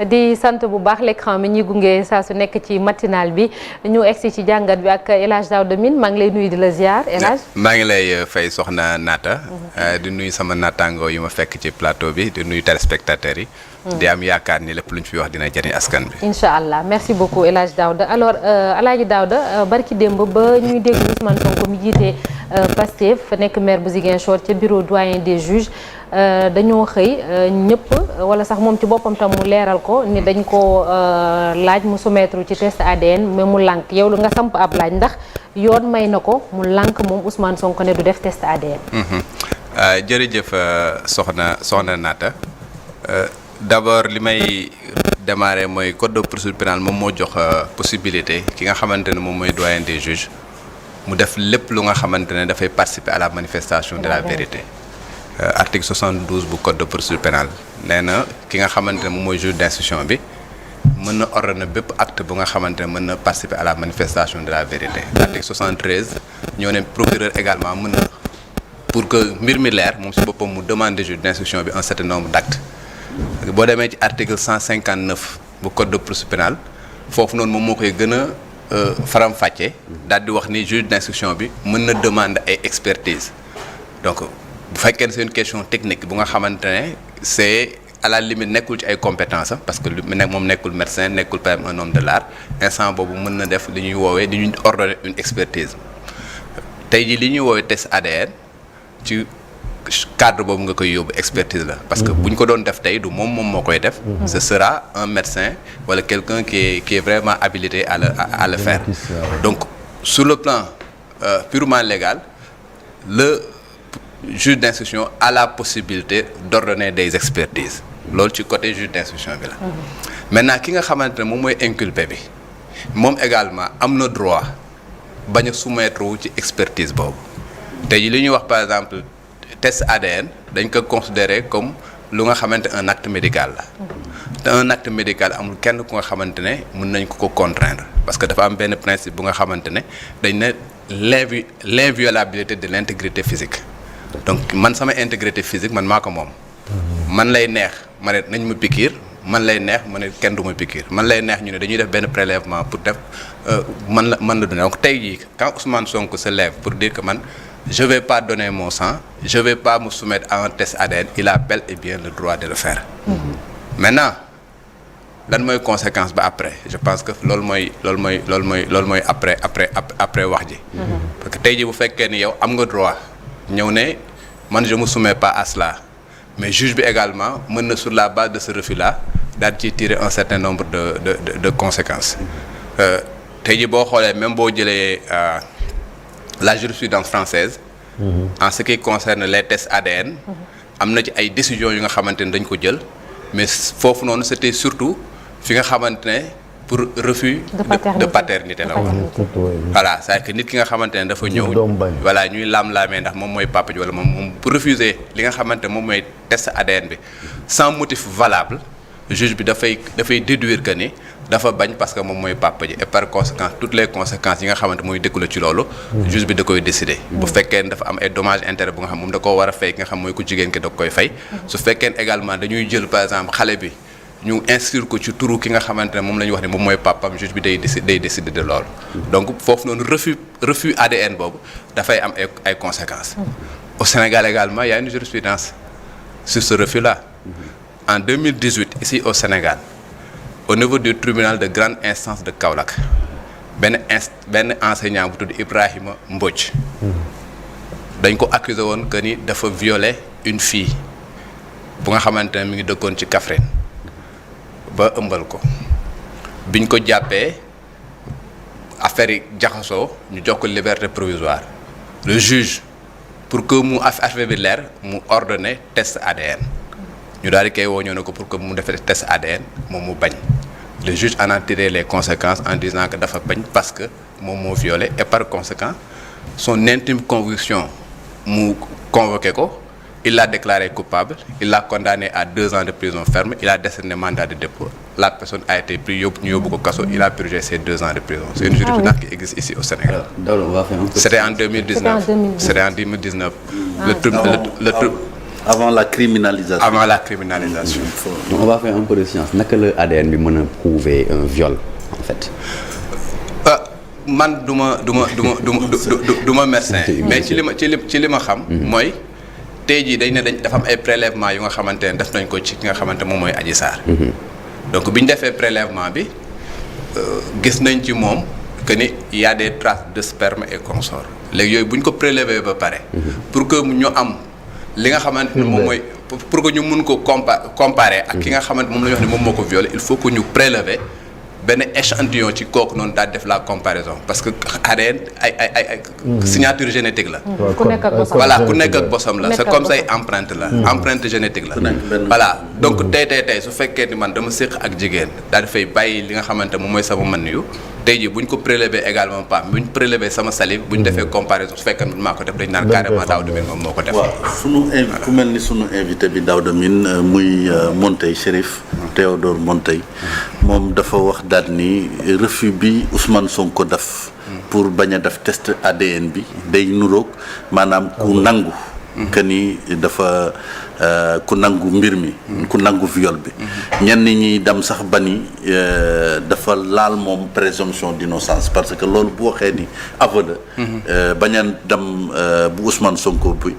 di sant bu baax l'écran mi ñuy gunge saa su nekk ci matinal bi ñu egsi ci jàngat bi ak El Hadj Daouda Mine maa ngi lay nuyu di la ziar El Hadj. maa ngi lay fay soxna Naata. di nuyu sama naataangoo yu ma fekk ci plateau bi di nuyu téléspectateurs yi. di am yaakaar ni lépp lu ñu fi wax dina jëriñ askan bi. incha allah merci beaucoup El Hadj Daouda alors El Hadj Daouda barki démb ba ñuy dégg Ousmane Sonko mi jiite Pastef nekk maire bu Ziguinchor ca bureau doyen des juges dañoo xëy ñëpp wala sax moom ci boppam tam mu leeral ko ni dañ ko laaj mu soumettre ci test ADN mais mu lànk yow nga samp ab laaj ndax yoon may na ko mu lànk moom Ousmane Sonko ne du def test ADN. jërëjëf soxna Naata. D'abord li may démarrer mooy code de procédure pénale moom moo jox possibilité ki nga xamante ne moom mooy doyen des juges mu def lépp lu nga xamante ne dafay participer à la manifestation de la vérité. Article 72 bu code de procédure pénale nee na ki nga xamante ne moom mooy juge d'instruction bi mën na ordonner bépp acte bu nga xamante ne mën na participer à la manifestation de la vérité. Article 73 ñoo ne procureur également mën na pour que mbir mi leer moom si boppam mu demander juge d'instruction bi un certain nombre d'actes. boo demee ci article 159 bu code de procédure pénale foofu noonu moom moo koy gën a faram-fàccee daal di wax ni juge d'instruction bi mën na demander ay expertise donc bu fekkee ne c'est une question technique bu nga xamante ne c'est à la limite nekkul ci ay compétences parce que moom nekkul médecin nekkul par exemple un homme de l'art instant boobu mën na def li ñuy woowee li ñuy ordonner une expertise tey jii li ñuy woowee test ADN ci cadre boobu nga koy yóbbu expertise la parce que bu ñu ko doon def tey du moom moo koy def ce sera un médecin wala quelqu'un qui est vraiment habilité à le faire donc sur le plan purement légal le juge d'instruction a la possibilité d'ordonner des expertises loolu ci côté juge d'instruction bi la maintenant ki nga xamante ne moom mooy inculpé bi moom également am na droit bañ a soumettre wu ci expertise boobu tey li ñuy wax par exemple test ADN dañ ko considérer comme lu nga xamante un acte médical la te un acte médical amul kenn ku nga xamante ne mën nañ ko contraindre parce que dafa am benn principe bu nga xamante ne dañ ne l'inviolabilité de l'intégrité physique donc man sama intégrité physique man maa ko moom man lay neex ma ne nañ ma piqûre man lay neex ma ne kenn du ma piqûre man lay neex ñu ne dañuy def benn prélèvement pour def man la donner donc tey jii quand Ousmane Sonko se lève pour dire que man je vais pas donner mon sang je vais pas me soumettre à un test ADN il a bel et bien le droit de le faire maintenant lan mooy conséquence ba après je pense que loolu mooy après wax ji parce que tey jii bu fekkee ni yow am nga droit ñëw ne man je me soumets pas à cela mais juge bi également mën na sur la base de ce refus là daal ci tirer un certain nombre de conséquences tey jii boo xoolee même boo jëlee la jurisprudence française en ce qui concerne les tests ADN am na ci ay décisions yu nga xamante ne dañ ko jël mais foofu noonu c'était surtout fi nga xamante ne pour refus de paternité la woon voilà c'est-à-dire que nit ki nga xamante ne dafa ñëw voilà ñuy laam-laamee ndax moom mooy papa ji wala moom pour refuser li nga xamante ne moom mooy test ADN bi sans motif valable juge bi dafay déduire que ni dafa bañ parce que moom mooy papa ji et par conséquent toutes les conséquences yi nga xamante mooy découlé ci loolu juge bi da koy décider bu fekkee ne dafa am ay dommages intérêts bu nga xam moom da koo war a fay ki nga xam mooy ku jigéen ki da koy fay su fekkee également dañuy jël par exemple xale bi ñu inscrire ko ci turu ki nga xamante ne moom la ñu wax ne moom mooy papam juge bi day décider de loolu donc foofu noonu refus ADN boobu dafay am ay conséquences au Sénégal également il y a une jurisprudence sur ce refus là en 2018 ici au Sénégal au niveau du tribunal de grande instance de Kaolack benn enseignant bu tudd Ibrahima Mbodj dañ ko accusé woon que ni dafa violer une fille bu nga xamante ne mi ngi dëkkoon ci Kaffrine ba ëmbal ko biñ ko jàppee affaire yi jaxasoo ñu jox ko liberté provisoire le juge pour que mu affaire bi leer mu ordonné test ADN ñu daal di koy woo ñëw ne ko pour que mu defee test ADN moom mu bañ le juge en a tiré les conséquences en disant que dafa bañ parce que moom moo violé et par conséquent son intime conviction mu convoqué ko il l'a déclaré coupable il l'a condamné à 2 ans de prison ferme il a décerné mandat de dépôt la personne a été prise ñu yóbbu ko kaso il a purgé ses 2 ans de prison c'est une jurisprudence qui existe ici au Sénégal. C'était en 2019. C'était en 2019. avant la criminalisation. Avant la criminalisation. On va faire un peu de science naka la ADN bi mën a prouver un viol en fait. man du ma médecin mais ci li ma xam. mooy tey jii dañ ne dafa am ay prélèvement yu nga xamante ne def nañ ko ci ki nga xamante moom mooy Adji Sarr. donc bi ñu defee prélèvement bi gis nañ ci moom que ni y a des traces de sperme et consorts léegi yooyu bu ñu ko prélever ba pare. pour que ñu am li nga xamante ne moom mooy pour que ñu mun ko comparer ak ki nga xamante moom la ñu wax ne moom moo ko violé il faut que ñu prélever benn échantillon ci kooku noonu daal def la comparaison parce que ADN ay signature génétique la. ku nekk ak bosam voilà ku nekk ak bosam la c'est comme say empreinte la. empreinte génétique la. voilà donc tey su fekkee ni man dama séq ak jigéen daal di fay bàyyi li nga xamante moom mooy sama man yu tey jii bu ñu ko prélever également pas bu ñu prélever sama salive bu ñu defee comparaison su fekkee maa ko def dañu naan carrément Daouda Mine moom moo ko def. waaw ku mel ni sunu invité bi Daouda Mine muy Monteil Chérif Théodore Monteil moom dafa wax daal ni refus bi Ousmane Sonko def pour bañ a def test ADN bi day nuroog maanaam ku nangu que ni dafa ku nangu mbir mi ku nangu viol bi ñenn ñi dem sax ba ni dafa laal moom présomption d'innocence parce que loolu bu waxee ni aveu la bañ a dem bu Ousmane Sonko bi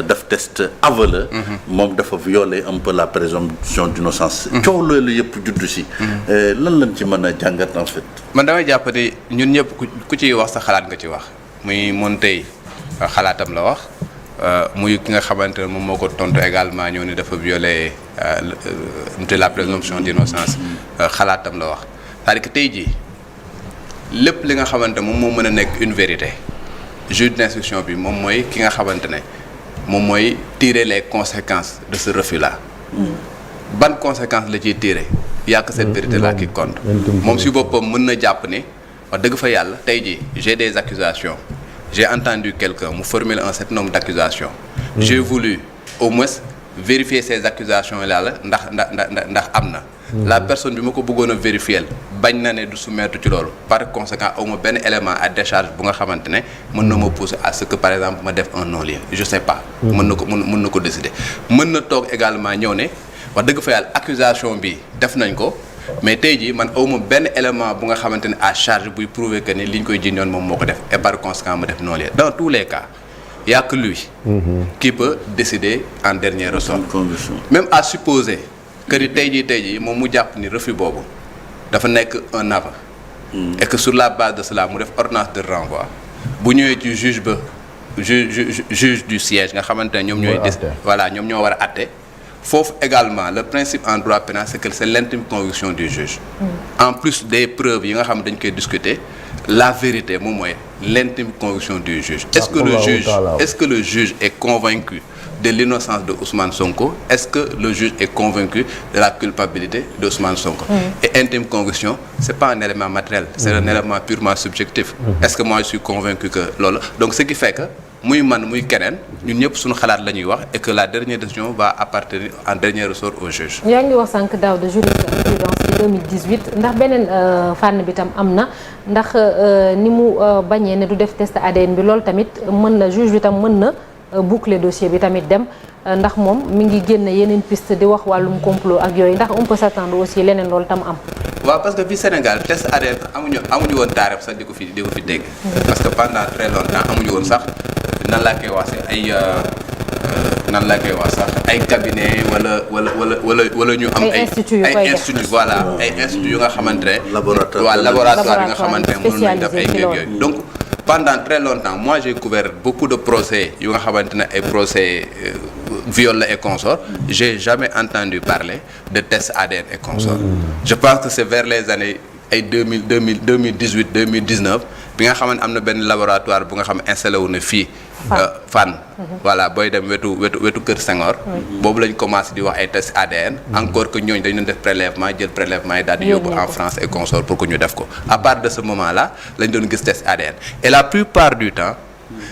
def test aveu la moom dafa violer un peu la présomption d'innocence coow loolu yëpp juddu si lan lañ ci mën a jàngat en fait. man damay jàpp ni ñun ñëpp ku ciy wax sa xalaat nga ci wax muy Monteil xalaatam la wax muy ki nga xamante ne moom moo ko tontu également ñëw ni dafa violer la présomption d'innocence xalaatam la wax c'est-à-dire que tey jii lépp li nga xamante moom moo mën a nekk une vérité juge d'instruction bi moom mooy ki nga xamante ne moom mooy tirer les conséquences de ce refus là ban conséquence la ciy tirer yàq cette vérité là qui compte moom si boppam mën na jàpp ne wax dëgg fa yàlla tey jii j'ai des accusations j'ai entendu quelqu'un mu formuler un certain nombre d'accusations j'ai voulu au moins vérifier ces accusations là la ndax am na la personne bi ma ko bëggoon a vérifier bañ na ne du soumettre ci loolu par conséquent awma benn élément à décharge bu nga xamante ne mën na ma pousser à ce que par exemple ma def un non-lieu je sais pas mën na ko décider mën na toog également ñëw ne wax dëgg fa yàlla accusation bi def nañ ko mais tey jii man awma benn élément bu nga xamante ne à charge buy prouver que ni li ñu koy jiñoon moom moo ko def et par conséquent ma def non-lieu dans tous les cas y a que lui qui peut décider en dernier ressort même à supposer que ni tey jii moom mu jàpp ni refus boobu dafa nekk un aveu et que sur la base de cela mu def ordonnance de renvoi bu ñëwee ci juge ba juge du siège nga xamante ne ñoom ñooy voilà ñoom ñoo war a àtte foofu également le principe en droit pénal c'est que c'est l'intime conviction du juge en plus des preuves yi nga xam dañ koy discuter la vérité moom mooy l'intime conviction du juge est-ce que le juge est convaincu de l'innocence de Ousmane Sonko est-ce que le juge est convaincu de la culpabilité de Ousmane Sonko et intime conviction c'est pas un élément matériel c'est un élément purement subjectif est-ce que moi je suis convaincu que loolu donc ce qui fait que muy man muy keneen ñun ñëpp suñu xalaat la ñuy wax et que la dernière décision va appartenir en dernier ressort au juge. yaa ngi wax sànq daaw de jurisprudence ci 2018 ndax beneen fànn bi tam am na ndax ni mu bañee ne du def test ADN bi loolu tamit mën na juge bi tam mën na boucler dossier bi tamit dem ndax moom mi ngi génne yeneen piste di wax wàllum complot ak yooyu ndax on peut s'attendre aussi leneen loolu tam am. waaw parce que fii Sénégal test ADN amuñu woon taarif sax di ko fi dégg. parce que pendant très longtemps amuñu woon sax nan laa koy wax sax ay cabinet wala ñu am ay institut voilà ay institut yu nga xamante ne laboratoire yu nga xamante ne mënu nañ def ay yooyu donc pendant très longtemps moi j'ai couvert beaucoup de procès yu nga xamante ne ay procès viol et consorts j'ai jamais entendu parler de test ADN et consorts je pense que c'est vers les années ay 2018 2019 bi nga xamante am na benn laboratoire bu nga xam installé wu na fii Fann voilà booy dem wetu Kër Senghor boobu lañ commencé di wax ay test ADN encore que ñooñu dañu doon def prélèvement jël prélèvement yi daal di yóbbu en France et consorts pour que ñu def ko à part de ce moment là lañ doon gis test ADN et la plupart du temps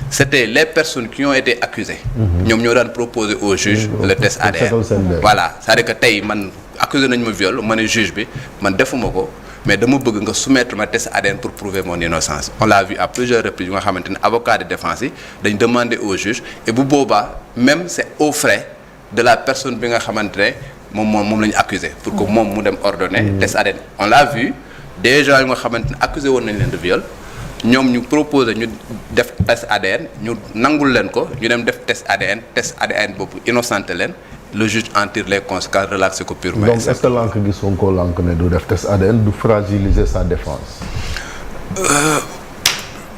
c'était les personnes qui ont été accusées ñoom ñoo daan proposer au juge le test ADN voilà c'est-à-dire que tey man accusé nañu ma viol ma ne juge bi man defuma ko mais dama bëgg nga soumettre ma test ADN pour prouver mon innocence on l'a vu à plusieurs reprises yu nga xamante ne avocat de défense yi dañ demander au juge et bu boobaa même c'est aux frais de la personne bi nga xamante ne moom la ñu accusé pour que moom mu dem ordonner test ADN on l'a vu des gens yu nga xamante ne accusé woon nañ leen de viol ñoom ñu proposé ñu def test ADN ñu nangul leen ko ñu dem def test ADN boobu innocenté leen le juge en tire les conséquences relaxé ko purement. donc est-ce que lànk gi Sonko lànk ne du def test ADN du fragiliser sa défense.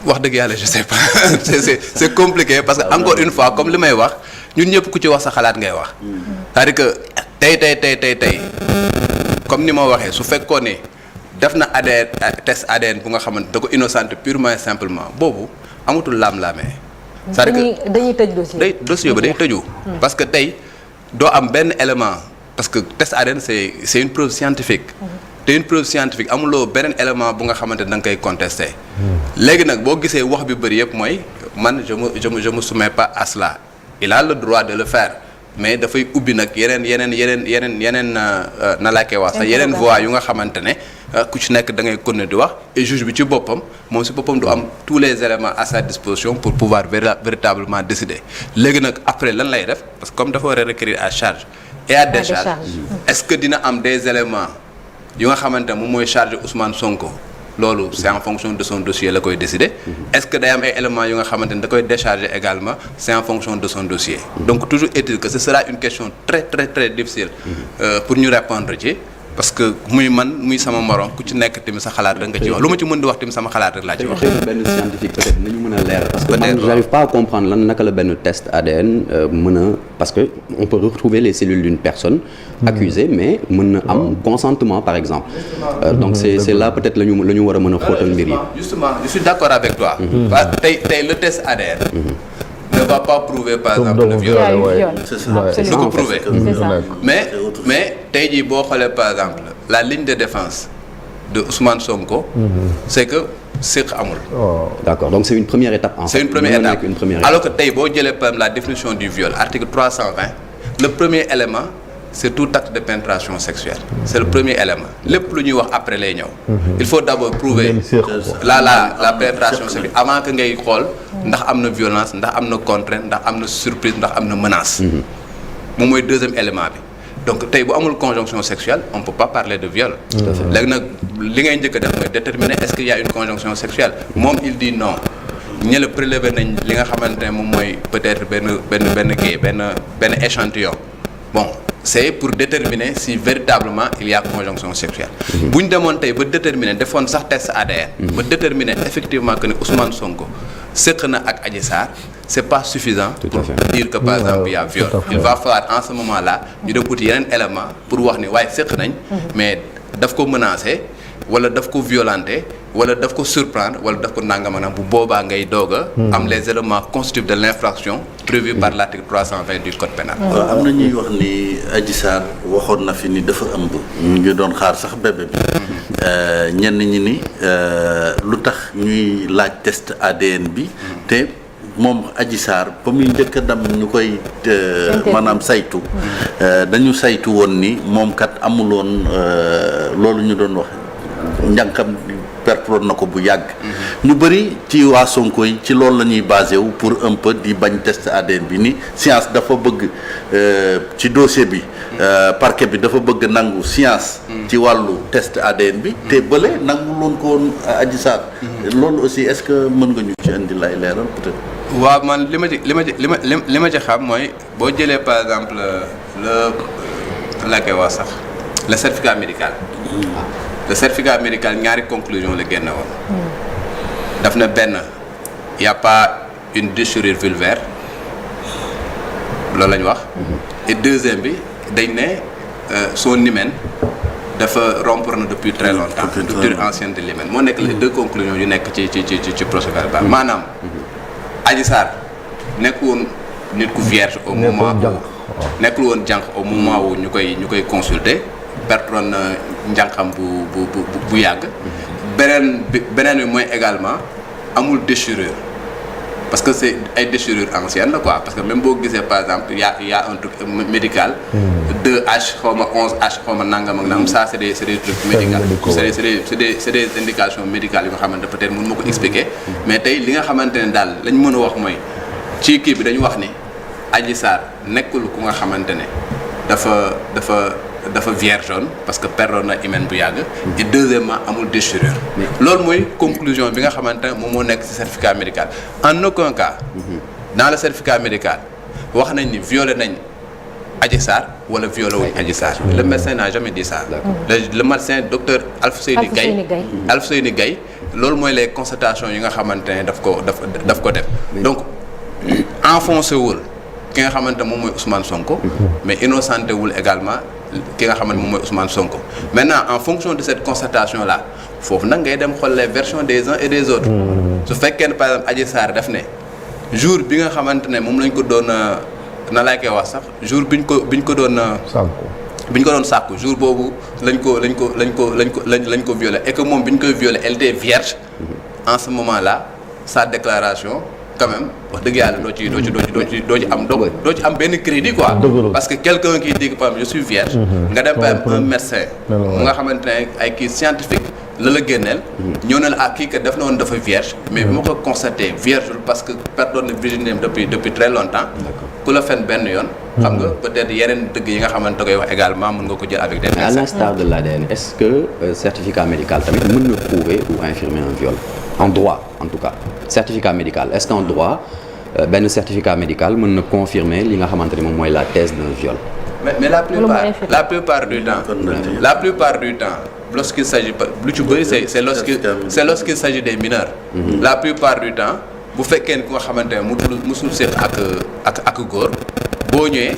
wax dëgg yàlla je sais pas c'est compliqué parce que encore une fois comme li may wax ñun ñëpp ku ci wax sa xalaat ngay wax. c'est-à-dire que tey comme ni ma waxee su fekkoon ne def na ADN test ADN bu nga xamante da ko innocenté purement et simplement boobu amatul laam-laamee. c'est-à-dire que dañuy tëj dossier. dossier ba day tëju. parce que tey doo am benn élément parce que test ADN c'est une preuve scientifique. te une preuve scientifique amuloo beneen élément bu nga xamante da nga koy contester. léegi nag boo gisee wax bi bëri yëpp mooy man je me soumets pas à cela il a le droit de le faire mais dafay ubbi nag yeneen na laa koy wax sax yeneen voies yu nga xamante ne ku ci nekk da ngay continuer di wax et juge bi ci boppam moom si boppam du am tous les éléments à sa disposition pour pouvoir véritablement décider léegi nag après lan lay def parce que comme dafa war a requérir à charge et à décharge est-ce que dina am des éléments yu nga xamante ne moom mooy charge Ousmane Sonko loolu c'est en fonction de son dossier la koy décider est-ce que day am ay éléments yu nga xamante ne da koy décharger également c'est en fonction de son dossier donc toujours est-il que ce sera une question très très très difficile pour ñu répondre ci parce que muy man muy sama morom ku ci nekk tamit sa xalaat rek nga ci wax lu ma ci mën di wax tamit sama xalaat rek laa ci wax. benn scientifique peut-être nañu mën a leeral parce que man j'arrive pas à comprendre lan naka la benn test ADN mën a parce que on peut retrouver les cellules d'une personne accusée mais mën na am consentement par exemple donc c'est là peut-être la ñu war a mën a xóotal mbir yi. Justement je suis d'accord avec toi. parce que tey le test ADN. ne va pas prouver par exemple le viol. C'est ça. du ko prouver. C'est ça. mais tey jii boo xoolee par exemple la ligne de défense de Ousmane Sonko. c'est que séq amul. D'accord donc c'est une première étape en fait. C'est une première étape. Une première étape. Alors que tey boo jëlee par exemple la définition du viol article 320 le premier élément c'est tout acte de pénétration sexuelle. C'est le premier élément lépp lu ñuy wax après lay ñëw. Il faut d'abord prouver la pénétration sexuelle avant que ngay xool ndax am na violence ndax am na contrainte ndax am na surprise ndax am na menace. moom mooy deuxième élément bi. donc tey bu amul conjonction sexuelle on peut pas parler de viol. léegi nag li ngay njëkk a def mooy déterminer est-ce qu'il y a une conjonction sexuelle moom il dit non ñële prélever nañ li nga xamante ne moom mooy peut-être benn échantillon bon c'est pour déterminer si véritablement il y a conjonction sexuelle. bu ñu demoon tey ba déterminer defoon sax test ADN. ba déterminer effectivement que ne Ousmane Sonko séq na ak Adji Sarr c'est pas suffisant pour dire que par exemple il y a viol. Il va falloir en ce moment-là ñu dem uti yeneen élément pour wax ni waaye séq nañ mais daf ko menacer wala daf ko violenter wala daf ko surprendre wala daf ko nangamana bu boobaa ngay doog a am les éléments constitutifs de l'infraction prévus par l'article 320 du code pénal. am na ñuy wax ni Adji Sarr waxoon na fi ni dafa ëmb. ñu ngi doon xaar sax bébé bi. ñenn ñi ni lu tax ñuy laaj test ADN bi te moom Adji Sarr ba muy njëkk a dem ñu koy maanaam saytu dañu saytu woon ni moom kat amuloon loolu ñu doon wax njànkam perploon na ko bu yàgg. ñu bëri ci waa Sonko yi ci loolu la ñuy basé wu pour un peu di bañ test ADN bi ni science dafa bëgg ci dossier bi parquet bi dafa bëgg nangu science. ci wàllu test ADN bi. te bële nangu loon ko woon Adji Sarr. loolu aussi est-ce que mën nga ñu ci indi lay leeral peut-être. waaw man li ma ci xam mooy boo jëlee par exemple la koy wax sax le certificat médical. Le certificat médical ñaari conclusion la génne woon. daf na benn y a pas une déchirure vulvaire loolu la ñu wax. et deuxième bi dañ ne son hymen dafa rompre na depuis très longtemps. rupture ancienne de l'hymen moo nekk les deux conclusions yu nekk ci procès-verbal maanaam. Adji Sarr nekkul woon nit ku vierge au moment nekkul woon jànq au moment où ñu koy consulter. pertoon na njànqam bu yàgg beneen bi mooy également amul déchirure parce que c'est ay déchirures anciennes la quoi parce que même boo gisee par exemple y a un truc médical 2H xaw ma 11H xaw ma nangam ak nangam ça c'est des trucs médicaux c'est des indications médicales yu nga xamante peut-être mën ma ko expliquer mais tey li nga xamante ne daal lañ mën a wax mooy ci kii bi dañu wax ni Adji Sarr nekkul ku nga xamante ne dafa vierge parce que perdoon na hymen bu yàgg et deuxièmement amul déchirure loolu mooy conclusion bi nga xamante ne moom moo nekk ci certificat médical en aucun cas dans le certificat médical wax nañ ni violé nañ Adji Sarr wala violé wuñ Adji Sarr le médecin n'a jamais dit ça le médecin docteur Alfousseyni Gaye loolu mooy les constatations yi nga xamante ne daf ko def donc enfoncé wul ki nga xamante moom mooy Ousmane Sonko mais innocenté wul également ki nga xamante moom mooy Ousmane Sonko maintenant en fonction de cette constatation là foofu nag ngay dem xool les versions des uns et des autres su fekkee ne par exemple Adji Sarr def ne jour bi nga xamante ne moom lañ ko doon na laa koy wax sax jour biñ ko doon sàkku jour boobu lañ ko violé et que moom bi ñu koy violé elle était vierge en ce moment là sa déclaration quand même wax dëgg yàlla doo ci am benn crédit quoi parce que quelqu'un qui dit que par exemple je suis vierge nga dem par exemple un médecin mu nga xamante ne ay kii scientifique la génneel ñëw na la kii que def na woon dafa vierge mais bi ma ko constaté vierge parce que perdoon na virginité depuis très longtemps ku la fen benn yoon xam nga peut-être yeneen dëgg yi nga xamante koy wax également mën nga ko jël avec des médecins. À l'instar de l'ADN est-ce que certificat médical tamit mën na prouver ou infirmer un viol en droit en tout cas certificat médical est-ce qu'en droit benn certificat médical mën na confirmer li nga xamante ne moom mooy la thèse d'un viol. mais la plupart du temps lorsqu'il s'agit lu ci bëri c'est lorsqu'il s'agit des mineurs. La plupart du temps bu fekkee ne ku nga xamante ne musul seq ak góor boo ñëwee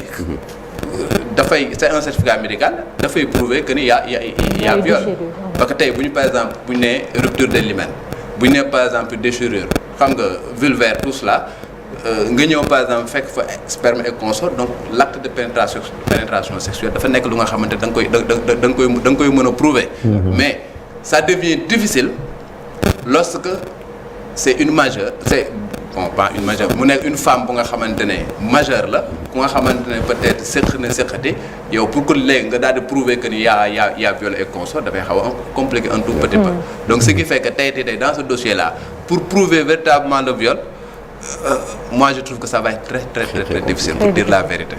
c'est un certificat médical dafay prouver que ni y a viol parce que tey bu ñu par exemple bu ñu nee rupture de l'hymen bu ñu nee par exemple déchirure xam nga vulvaire tout cela nga ñëw par exemple fekk fa sperme et consort donc l'acte de pénétration sexuelle dafa nekk lu nga xamante da nga koy mën a prouver mais ça devient difficile lorsque c'est une majeure pas une majeure mu nekk une femme bu nga xamante ne majeure la ku nga xamante ne peut-être séqati yow pour que léegi nga daal di prouver que ni y a viol et consort dafay xaw a compliquer un tout petit peu donc ce qui fait que tey dans ce dossier là pour prouver véritablement le viol moi je trouve que ça va être très difficile pour dire la vérité.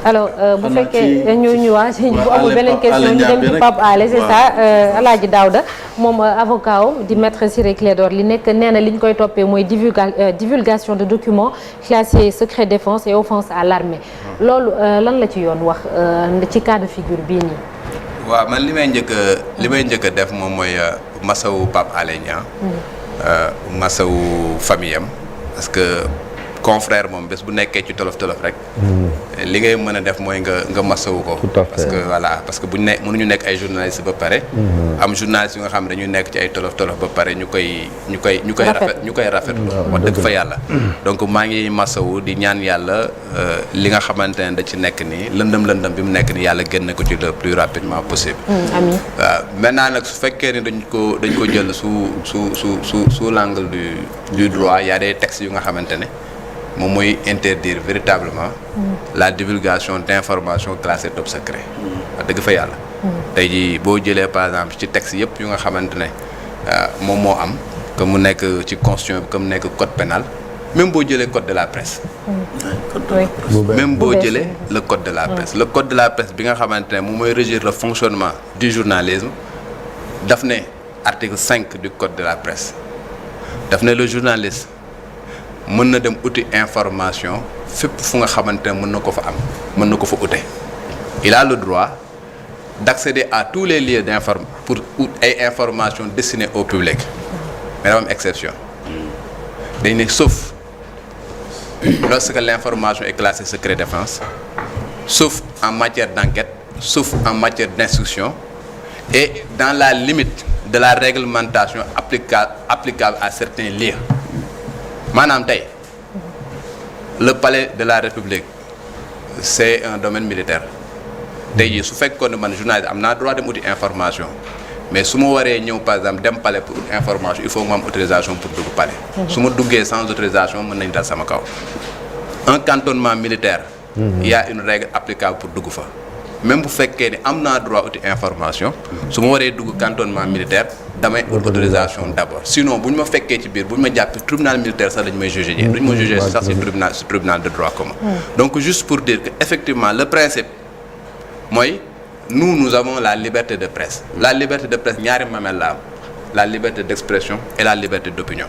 alors bu fekkee ñu wax bu amul beneen question ñu dem ci Pape Alé c'est ça Alaaji Daouda moom avocat di maître Ciré Clédor Ly nekk nee na li ñu koy toppee mooy divulgation de documents classés secret défense et offense à l'armée loolu lan la ci yoon wax ci cas de figure bii nii. waaw man li may njëkk a def moom mooy masawu Pape Alé Niang masawu famille am parce que confrère moom bés bu nekkee ci tolof rek li ngay mën a def mooy nga masawu ko parce que voilà parce que mënuñu nekk ay journalistes ba pare am journalistes yu nga xam ne dañuy nekk ci ay tolof ba pare ñu koy rafetlu wax dëgg fa yàlla donc maa ngi masawu di ñaan yàlla li nga xamante ne da ci nekk nii lëndëm bi mu nekk nii yàlla génn ko ci le plus rapidement possible amiin waaw maintenant nag su fekkee ne dañ ko jël sous l'angle du droit il y a des textes yu nga xamante ne moom mooy interdire véritablement la divulgation d'informations classées top secret wax dëgg fa yàlla tey jii boo jëlee par exemple ci texte yëpp yu nga xamante ne moom moo am que mu nekk ci constitution bi que mu nekk code pénal même boo jëlee code de la presse même boo jëlee le code de la presse le code de la presse bi nga xamante ne moom mooy régir le fonctionnement du journalisme daf ne article 5 du code de la presse daf ne le journaliste mën na dem uti information fépp fu nga xamante ne mën na ko fa am mën na ko fa ute il a le droit d'accéder à tous les lieux pour ay informations destinées au public mais dafa am exception dañ ne sauf lorsque l'information est classée secret défense sauf en matière d'enquête sauf en matière d'instruction et dans la limite de la réglementation applicable à certains lieux maanaam tey le palais de la République c'est un domaine militaire tey jii su fekkoon ne man journaliste am naa droit dem uti information mais su ma waree ñëw par exemple dem palais pour information il faut que ma am autorisation pour dugg palais. su ma duggee sans autorisation mën nañ dal sama kaw. un cantonnement militaire. Il y a une règle applicable pour dugg fa. même bu fekkee ni am naa droit uti information su ma waree dugg cantonnement militaire damay autorisation d'abord sinon bu ñu ma fekkee ci biir bu ñu ma jàppee tribunal militaire sax dañu may juger ji duñu ma juger sax ci tribunal de droit commun. Donc juste pour dire que effectivement le principe mooy nous avons la liberté de presse. La liberté de presse ñaari mamel la am la liberté d'expression et la liberté d'opinion.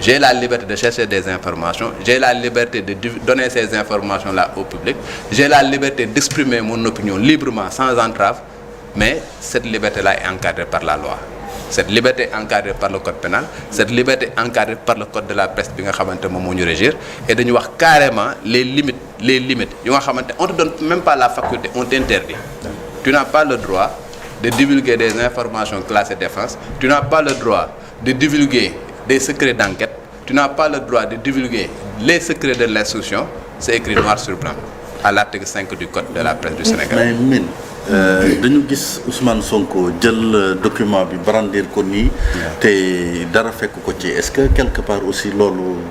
J'ai la liberté de chercher des informations, j'ai la liberté de donner ces informations-là au public, j'ai la liberté d'exprimer mon opinion librement, sans entrave, mais cette liberté-là est encadrée par la loi. Cette liberté est encadrée par le code pénal, cette liberté est encadrée par le code de la presse bi nga xamante moom moo ñu régir et dañu wax carrément les limites yu nga xamante on te donne même pas la faculté, on t'interdit. Tu n'as pas le droit de divulguer des informations classées défense, tu n'as pas le droit de divulguer des secrets d'enquête, tu n'as pas le droit de divulguer les secrets de l'instruction, c'est écrit noir sur blanc à l'article 5 du code de la presse du Sénégal. mais min dañu gis Ousmane Sonko jël document bi brandir ko nii te dara fekk ko ci est-ce que quelque part aussi loolu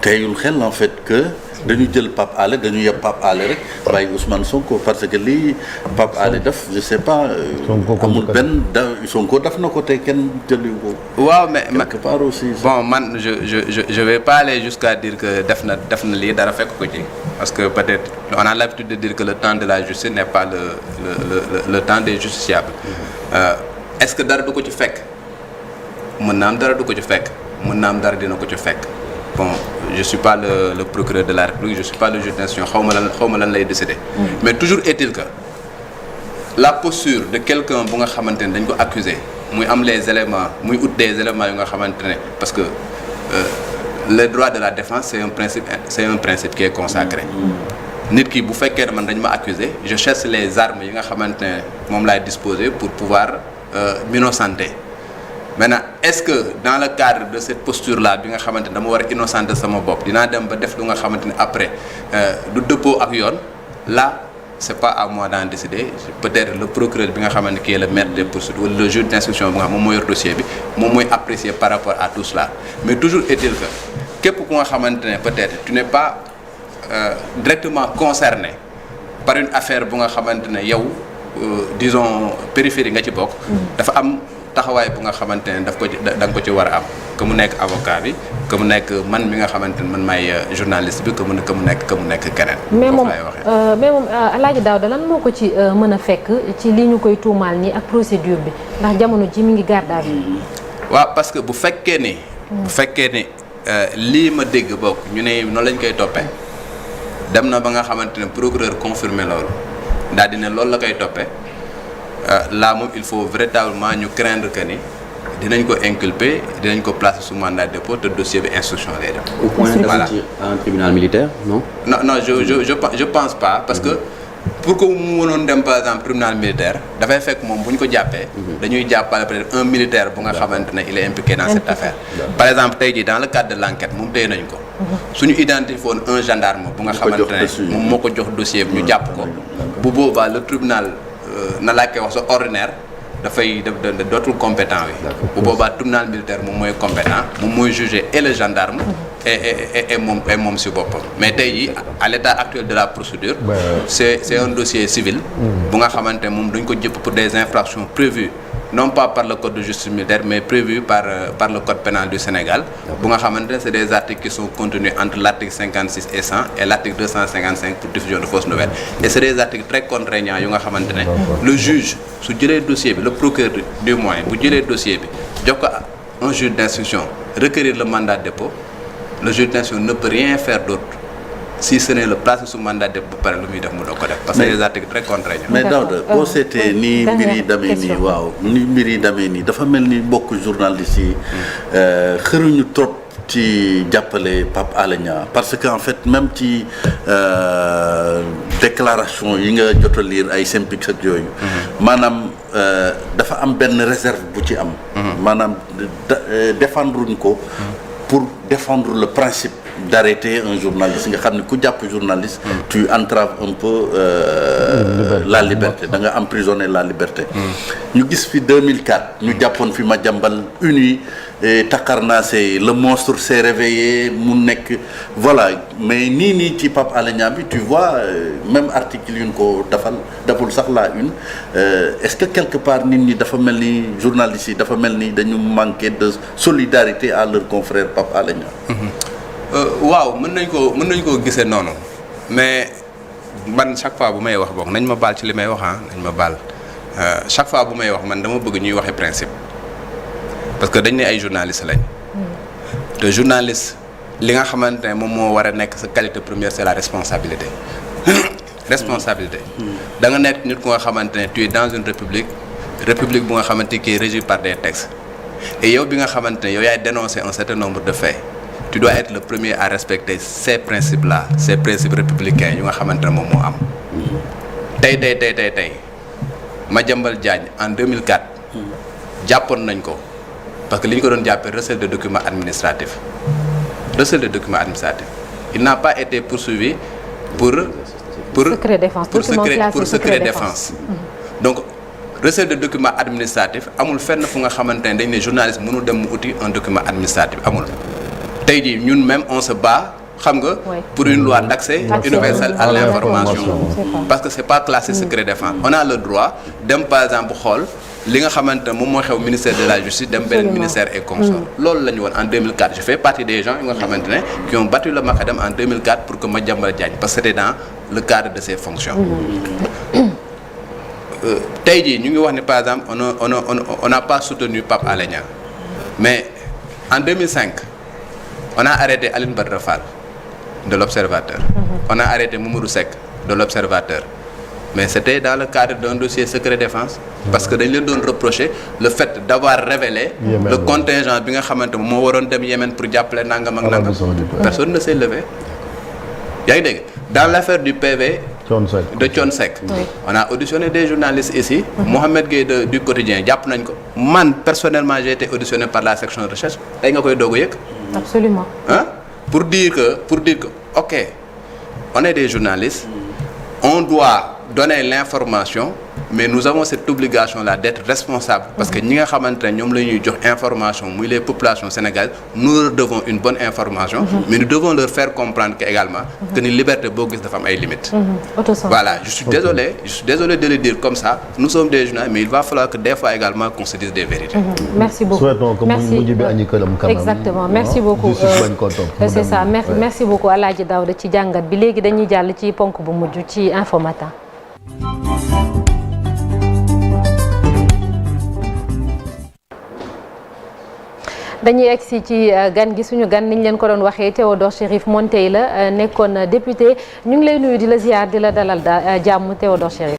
teeyul xel en fait que dañu jël Pape Alé dañu yeb Pape Alé rek bàyyi Ousmane Sonko parce que lii Pape Alé def je sais pas amul benn Sonko def na ko te kenn jëliwu ko. waaw mais quelque part aussi bon man je vais pas aller jusqu'à dire que def na lii dara fekk ko ci parce que peut-être on a l'habitude de dire que le temps de la justice n'est pas le temps des justiciables. Est-ce que dara du ko ci fekk mën naa am dara du ko ci fekk mën naa am dara dina ko ci fekk. Bon, je suis pas le procureur de la République, je suis pas le juge d'instruction, xaw ma lan lay décider. Mais toujours est-il que la posture de quelqu'un bu nga xamante ne dañ ko accuser muy am les éléments muy ut des éléments yu nga xamante ne parce que le droit de la défense c'est un principe qui est consacré. Nit ki bu fekkee ne man dañ ma accuser je cherche les armes yi nga xamante ne moom laay disposer pour pouvoir m'innocenter. Maintenant est-ce que dans le cadre de cette posture-là bi nga xamante ne dama war a innocenter sama bopp dinaa dem ba def lu nga xamante ne après du dëppoo ak yoon là c'est pas à moi d'en décider peut-être le procureur bi nga xamante ne qui est le maître des poursuites wala le juge d'instruction bi nga xam moom moo yor dossier bi moom mooy apprécier par rapport à tout cela mais toujours est-il que képp ku nga xamante ne peut-être tu n'es pas directement concerné par une affaire bu nga xamante ne yow disons périphérie nga ci bokk dafa am taxawaay bu nga xamante ne da nga ko ci war a am que mu nekk avocat bi que mu nekk man mi nga xamante ne man maay journaliste bi que mu nekk keneen. mais moom Alaaji Daouda lan moo ko ci mën a fekk ci li ñu koy tuumaal nii ak procédure bi ndax jamono ji mi ngi garde à vue. waaw parce que bu fekkee ni lii ma dégg bokk ñu ne noonu lañ koy toppee dem na ba nga xamante ne procureur confirmé loolu daal di ne loolu la koy toppee. Là moom il faut véritablement ñu craindre que ni dinañ ko inculper dinañ ko placer sous mandat de dépôt te dossier bi instruction lay def. Au point d'aboutir à un tribunal militaire non. non je pense pas parce que pour que mu mënoon dem par exemple tribunal militaire dafay fekk moom bu ñu ko jàppee. dañuy jàppale peut-être un militaire bu nga xamante ne il est impliqué dans cette affaire. Par exemple tey jii dans le cadre de l'enquête moom téye nañ ko. suñu identifié woon un gendarme bu nga xamante ne moom moo ko jox dossier bi ñu jàpp ko bu boobaa le tribunal. na laa koy wax sa ordinaire dafay dootul compétent wi bu boobaa tribunal militaire moom mooy compétent moom mooy juger et le gendarme et moom si boppam mais tey jii à l'état actuel de la procédure c'est un dossier civil bu nga xamante ne moom dañ ko jëpp pour des infractions prévues non pas par le code de justice militaire mais prévues par le code pénal du Sénégal bu nga xamante ne c'est des articles qui sont contenus entre l'article 56 et 100 et l'article 255 pour diffusion de fausses nouvelles et c'est des articles très contraignants yu nga xamante ne le juge su jëlee dossier bi le procureur du moins bu jëlee dossier bi jox ko un juge d'instruction requérir le mandat de dépôt le juge d'instruction ne peut rien faire d'autre si ce n'est le placer sous mandat de dépôt ba pare lu muy def mu doog ko def parce que des articles très contraignants. mais Daouda boo seetee nii mbir yi demee nii waaw ni mbir yi demee nii dafa mel ni mbokk journalistes yi xëruñu trop ci jàppale Pape Alé Niang parce que en fait même ci déclaration yi nga jot a lire ay Synpics ak yooyu maanaam dafa am benn réserve bu ci am maanaam défendruñ ko pour défendre le principe d'arrêter un journaliste nga xam ne ku jàpp journaliste tu entraves un peu la liberté da nga emprisonner la liberté ñu gis fi 2004 ñu jàppoon fi Madiambal uni Takarnaase le monstre s'est réveillé mu nekk voilà mais nii ci Pape Alé Niang bi tu vois même article yu ñu ko deful sax la une est-ce que quelque part nit ñi dafa mel ni journalistes yi dafa mel ni dañu manquer de solidarité à leur confrère Pape Alé Niang. waaw mën nañ koo gisee noonu mais man chaque fois bu may wax boog nañ ma baal ci li may wax nañ ma baal chaque fois bu may wax man dama bëgg ñuy waxee principe parce que dañ ne ay journalistes lañ te journaliste li nga xamante ne moom moo war a nekk sa qualité première c'est la responsabilité responsabilité da nga nekk nit ku nga xamante ne tu es dans une république bu nga xamante ne qui est régie par des textes et yow bi nga xamante ne yow yaay dénoncer un certain nombre de faits tu dois être le premier à respecter ces principes là ces principes républicains yu nga xamante ne moom moo am tey Madiambal Diagne en 2004 jàppoon nañ ko parce que li ñu ko doon jàppee recel de documents administratifs il n'a pas été poursuivi pour secret défense donc recel de documents administratifs amul fenn fu nga xamante ne dañ ne journaliste mënul dem mu uti un document administratif amul tey jii ñun même on se bat xam nga pour une loi d'accès universel à l'information parce que c'est pas classé secret défense on a le droit dem par exemple xool li nga xamante ne moom moo xew ministère de la justice dem beneen ministère et consort loolu la ñu woon en 2004 je fais partie des gens yi nga xamante ne qui ont battu le macadam en 2004 pour que Madiambal Diagne parce que c'était dans le cadre de ses fonctions tey jii ñu ngi wax ne par exemple on n'a pas soutenu Pape Alé Niang mais en 2005 on a arrêté Aline Badara Fall de l'Observateur on a arrêté Mamadou Seck de l'Observateur mais c'était dans le cadre d'un dossier secret défense parce que dañ leen doon reprocher le fait d'avoir révélé le contingent bi nga xamante moo waroon dem Yémen pour jàppale nangam ak nangam personne ne s'est levé yaa ngi dégg dans l'affaire du PV de Thione Seck on a auditionné des journalistes ici Mohamed Gueye du quotidien jàpp nañ ko man personnellement j'ai été auditionné par la section de recherche tey nga koy doog a yëg absolument pour dire que ok on est des journalistes on doit donner l'information mais nous avons cette obligation là d'être responsables parce que ñi nga xamante ne ñoom la ñuy jox information muy les populations sénégalaises nous leur devons une bonne information mais nous devons leur faire comprendre que également que ni liberté boo gis dafa am ay limites voilà je suis désolé de le dire comme ça nous sommes des journalistes mais il va falloir que des fois également qu'on se dise des vérités merci beaucoup exactement merci beaucoup c'est ça merci beaucoup Alaaji Daouda ci jàngat bi léegi dañuy jàll ci ponk bu mujj ci Infos Matin dañuy egsi ci gan gi suñu gan niñ leen ko doon waxee Théodore Chérif Monteil la nekkoon député ñu ngi lay nuyu di la ziar di la dalal jàmm Théodore Chérif